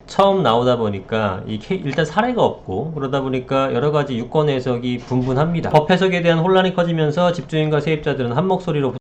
처음 나오다 보니까 일단 사례가 없고 그러다 보니까 여러 가지 유권 해석이 분분합니다. 법 해석에 대한 혼란이 커지면서 집주인과 세입자들은 한 목소리로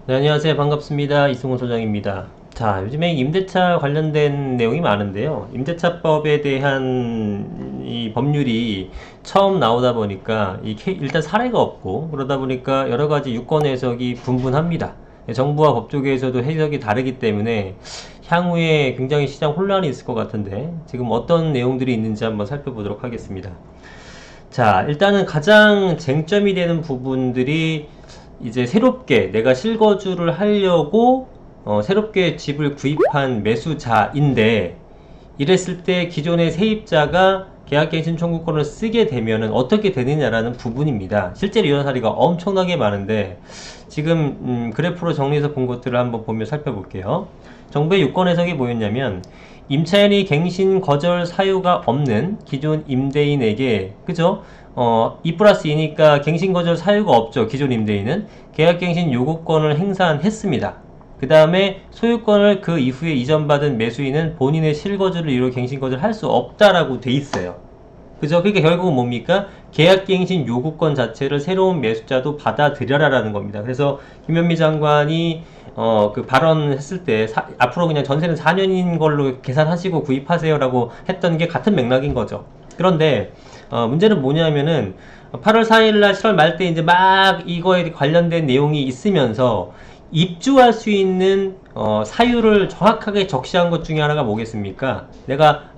네, 안녕하세요. 반갑습니다. 이승훈 소장입니다. 자, 요즘에 임대차 관련된 내용이 많은데요. 임대차법에 대한 이 법률이 처음 나오다 보니까 일단 사례가 없고 그러다 보니까 여러 가지 유권 해석이 분분합니다. 정부와 법조계에서도 해석이 다르기 때문에 향후에 굉장히 시장 혼란이 있을 것 같은데 지금 어떤 내용들이 있는지 한번 살펴보도록 하겠습니다. 자, 일단은 가장 쟁점이 되는 부분들이 이제 새롭게 내가 실거주를 하려고 새롭게 집을 구입한 매수자인데 이랬을 때 기존의 세입자가 계약갱신 청구권을 쓰게 되면은 어떻게 되느냐라는 부분입니다. 실제로 이런 사례가 엄청나게 많은데 지금 그래프로 정리해서 본 것들을 한번 보며 살펴볼게요. 정부의 유권 해석이 뭐였냐면 임차인이 갱신 거절 사유가 없는 기존 임대인에게 그죠? 2+2니까 갱신 거절 사유가 없죠. 기존 임대인은 계약갱신 요구권을 행사했습니다. 그 다음에 소유권을 그 이후에 이전받은 매수인은 본인의 실거주를 이유로 갱신 거절을 할 수 없다라고 돼 있어요. 그죠? 그러니까 결국은 뭡니까? 계약갱신 요구권 자체를 새로운 매수자도 받아들여라라는 겁니다. 그래서 김현미 장관이 그 발언했을 때 앞으로 그냥 전세는 4년인 걸로 계산하시고 구입하세요라고 했던 게 같은 맥락인 거죠. 그런데 문제는 뭐냐면은 8월 4일날 7월 말 때 이제 막 이거에 관련된 내용이 있으면서 입주할 수 있는 사유를 정확하게 적시한 것 중에 하나가 뭐겠습니까? 내가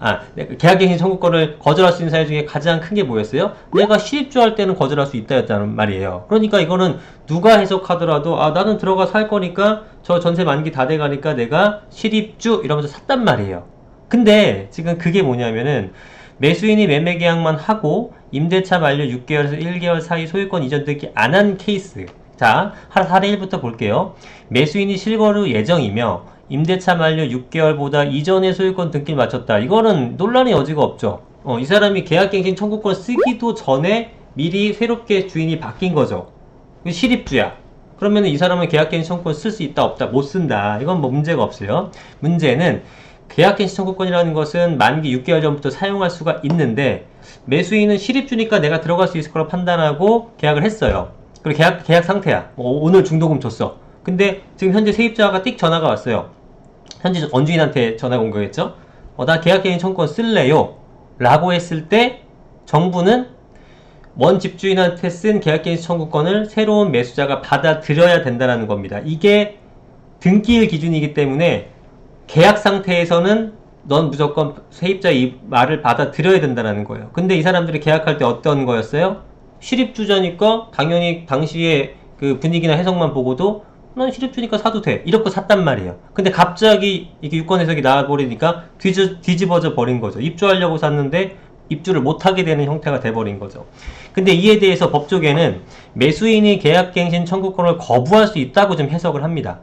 계약갱신 청구권을 거절할 수 있는 사유 중에 가장 큰 게 뭐였어요? 내가 실입주할 때는 거절할 수 있다였다는 말이에요. 그러니까 이거는 누가 해석하더라도 나는 들어가 살 거니까 저 전세 만기 다 돼가니까 내가 실입주 이러면서 샀단 말이에요. 근데 지금 그게 뭐냐면은 매수인이 매매 계약만 하고 임대차 만료 6개월에서 1개월 사이 소유권 이전되기 안 한 케이스. 자, 사례 1부터 볼게요. 매수인이 실거주 예정이며 임대차 만료 6개월보다 이전에 소유권 등기를 마쳤다. 이거는 논란의 여지가 없죠. 이 사람이 계약갱신 청구권 쓰기도 전에 미리 새롭게 주인이 바뀐 거죠. 실입주야. 그러면 이 사람은 계약갱신 청구권 쓸 수 있다 없다? 못 쓴다. 이건 뭐 문제가 없어요. 문제는 계약갱신 청구권이라는 것은 만기 6개월 전부터 사용할 수가 있는데 매수인은 실입주니까 내가 들어갈 수 있을 거라 판단하고 계약을 했어요. 그리고 계약 상태야. 오늘 중도금 줬어. 근데 지금 현재 세입자가 띡 전화가 왔어요. 현재 원주인한테 전화가 온 거겠죠? 나 계약갱신 청구권 쓸래요. 라고 했을 때 정부는 원 집주인한테 쓴 계약갱신 청구권을 새로운 매수자가 받아들여야 된다는 겁니다. 이게 등기일 기준이기 때문에 계약 상태에서는 넌 무조건 세입자 이 말을 받아들여야 된다는 거예요. 근데 이 사람들이 계약할 때 어떤 거였어요? 실입주자니까 당연히 당시에 그 분위기나 해석만 보고도 난 실입주니까 사도 돼 이렇게 샀단 말이에요. 근데 갑자기 이게 유권 해석이 나와버리니까 뒤집어져 버린 거죠. 입주하려고 샀는데 입주를 못하게 되는 형태가 돼버린 거죠. 근데 이에 대해서 법조계는 매수인이 계약갱신 청구권을 거부할 수 있다고 좀 해석을 합니다.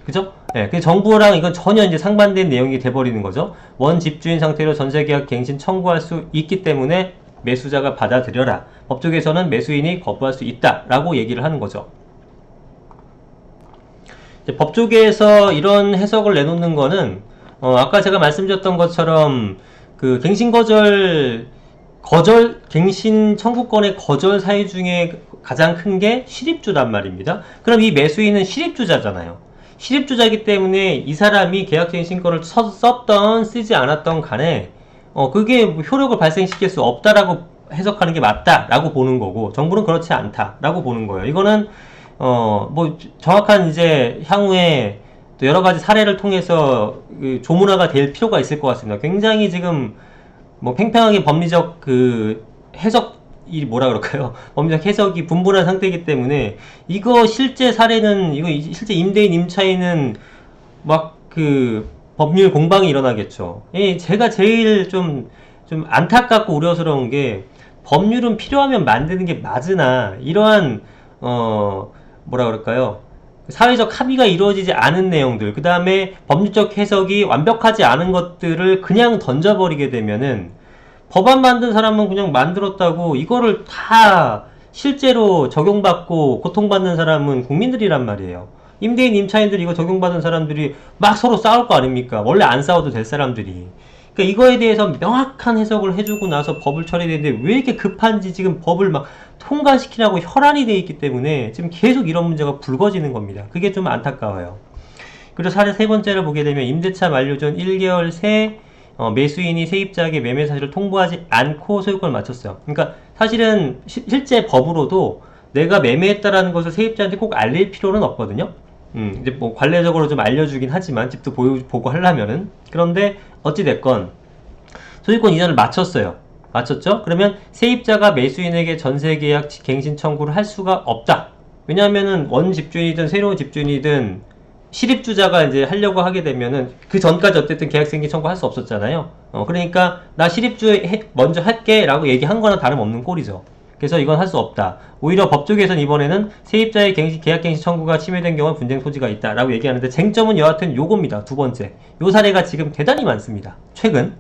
그죠? 네, 그 정부랑 이건 전혀 이제 상반된 내용이 돼버리는 거죠. 원 집주인 상태로 전세계약 갱신 청구할 수 있기 때문에 매수자가 받아들여라. 법조계에서는 매수인이 거부할 수 있다라고 얘기를 하는 거죠. 법조계에서 이런 해석을 내놓는 거는 아까 제가 말씀드렸던 것처럼 그 갱신 청구권의 거절 사유 중에 가장 큰 게 실입주란 말입니다. 그럼 이 매수인은 실입주자잖아요. 실입주자이기 때문에 이 사람이 계약갱신권을 썼던 쓰지 않았던 간에 그게 효력을 발생시킬 수 없다라고 해석하는 게 맞다라고 보는 거고 정부는 그렇지 않다라고 보는 거예요. 이거는 뭐 정확한 이제 향후에 또 여러 가지 사례를 통해서 조문화가 될 필요가 있을 것 같습니다. 굉장히 지금 뭐 팽팽하게 법리적 그 해석이 뭐라 그럴까요? 법리적 해석이 분분한 상태이기 때문에 이거 실제 사례는 이거 실제 임대인 임차인은 막 그 법률 공방이 일어나겠죠. 제가 제일 좀 안타깝고 우려스러운 게 법률은 필요하면 만드는 게 맞으나 이러한 뭐라 그럴까요? 사회적 합의가 이루어지지 않은 내용들, 그 다음에 법률적 해석이 완벽하지 않은 것들을 그냥 던져버리게 되면은 법안 만든 사람은 그냥 만들었다고 이거를 다 실제로 적용받고 고통받는 사람은 국민들이란 말이에요. 임대인, 임차인들 이거 적용받은 사람들이 막 서로 싸울 거 아닙니까? 원래 안 싸워도 될 사람들이. 그러니까 이거에 대해서 명확한 해석을 해주고 나서 법을 처리되는데 왜 이렇게 급한지 지금 법을 막 통과시키라고 혈안이 돼 있기 때문에 지금 계속 이런 문제가 불거지는 겁니다. 그게 좀 안타까워요. 그리고 사례 세 번째를 보게 되면 임대차 만료 전 1개월 새 매수인이 세입자에게 매매 사실을 통보하지 않고 소유권을 맞췄어요. 그러니까 사실은 실제 법으로도 내가 매매했다라는 것을 세입자한테 꼭 알릴 필요는 없거든요. 이제 뭐 관례적으로 좀 알려주긴 하지만 집도 보고 하려면은. 그런데 어찌됐건 소유권 이전을 마쳤어요. 마쳤죠? 그러면 세입자가 매수인에게 전세계약 갱신 청구를 할 수가 없다. 왜냐하면은 원 집주인이든 새로운 집주인이든 실입주자가 이제 하려고 하게 되면은 그 전까지 어쨌든 계약갱신 청구할 수 없었잖아요. 그러니까 나 실입주 먼저 할게 라고 얘기한 거나 다름없는 꼴이죠. 그래서 이건 할 수 없다. 오히려 법조계에서는 이번에는 세입자의 계약갱신 청구가 침해된 경우는 분쟁 소지가 있다 라고 얘기하는데, 쟁점은 여하튼 요겁니다. 두 번째, 요 사례가 지금 대단히 많습니다. 최근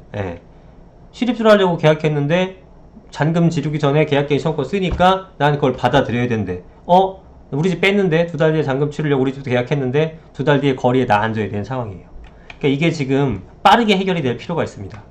실입주를 하려고 계약했는데 잔금 지르기 전에 계약갱신 청구 쓰니까 난 그걸 받아들여야 된대. 우리 집 뺐는데 두 달 뒤에 잔금 치르려고 우리 집도 계약했는데 두 달 뒤에 거리에 나 앉아야 되는 상황이에요. 그러니까 이게 지금 빠르게 해결이 될 필요가 있습니다.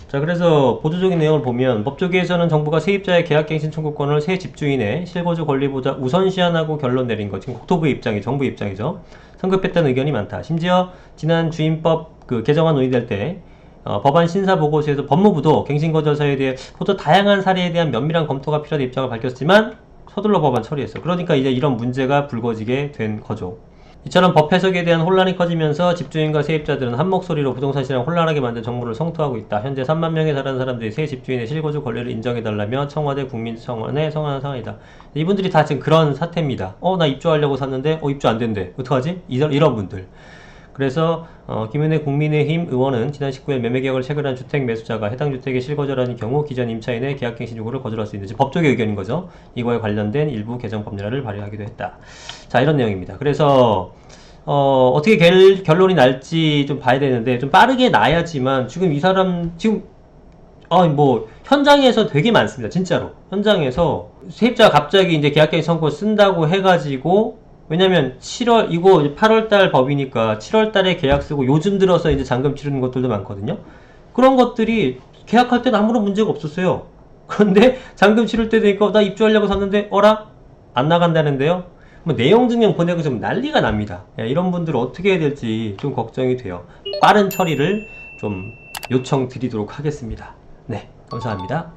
자, 그래서 보조적인 내용을 보면 법조계에서는 정부가 세입자의 계약갱신 청구권을 새 집주인의 실거주 권리보다 우선시하고 결론 내린 것. 지금 국토부의 입장이, 정부의 입장이죠. 성급했다는 의견이 많다. 심지어 지난 주임법 개정안 논의될 때 법안 신사 보고서에서 법무부도 갱신거절사에 대해 보다 다양한 사례에 대한 면밀한 검토가 필요하다는 입장을 밝혔지만 서둘러 법안 처리했어. 그러니까 이제 이런 문제가 불거지게 된 거죠. 이처럼 법 해석에 대한 혼란이 커지면서 집주인과 세입자들은 한 목소리로 부동산 시장을 혼란하게 만든 정부를 성토하고 있다. 현재 3만 명에 달하는 사람들이 새 집주인의 실거주 권리를 인정해달라며 청와대 국민청원에 성원한 상황이다. 이분들이 다 지금 그런 사태입니다. 나 입주하려고 샀는데 입주 안 된대. 어떡하지? 이런 분들. 그래서 김은혜 국민의힘 의원은 지난 19일 매매계약을 체결한 주택 매수자가 해당 주택에 실거절하는 경우 기존 임차인의 계약갱신 요구를 거절할 수 있는지, 법조계 의견인 거죠. 이거에 관련된 일부 개정 법률안을 발의하기도 했다. 자, 이런 내용입니다. 그래서 어떻게 결론이 날지 좀 봐야 되는데, 좀 빠르게 나야지만 지금 이 사람 지금 뭐 현장에서 되게 많습니다. 진짜로 현장에서 세입자가 갑자기 이제 계약갱신 청구 쓴다고 해가지고, 왜냐면 7월, 이거 8월달 법이니까 7월달에 계약 쓰고 요즘 들어서 이제 잔금 치르는 것들도 많거든요. 그런 것들이 계약할 때는 아무런 문제가 없었어요. 그런데 잔금 치를 때 되니까 나 입주하려고 샀는데 안 나간다는데요. 뭐 내용 증명 보내고 좀 난리가 납니다. 이런 분들 어떻게 해야 될지 좀 걱정이 돼요. 빠른 처리를 좀 요청드리도록 하겠습니다. 네, 감사합니다.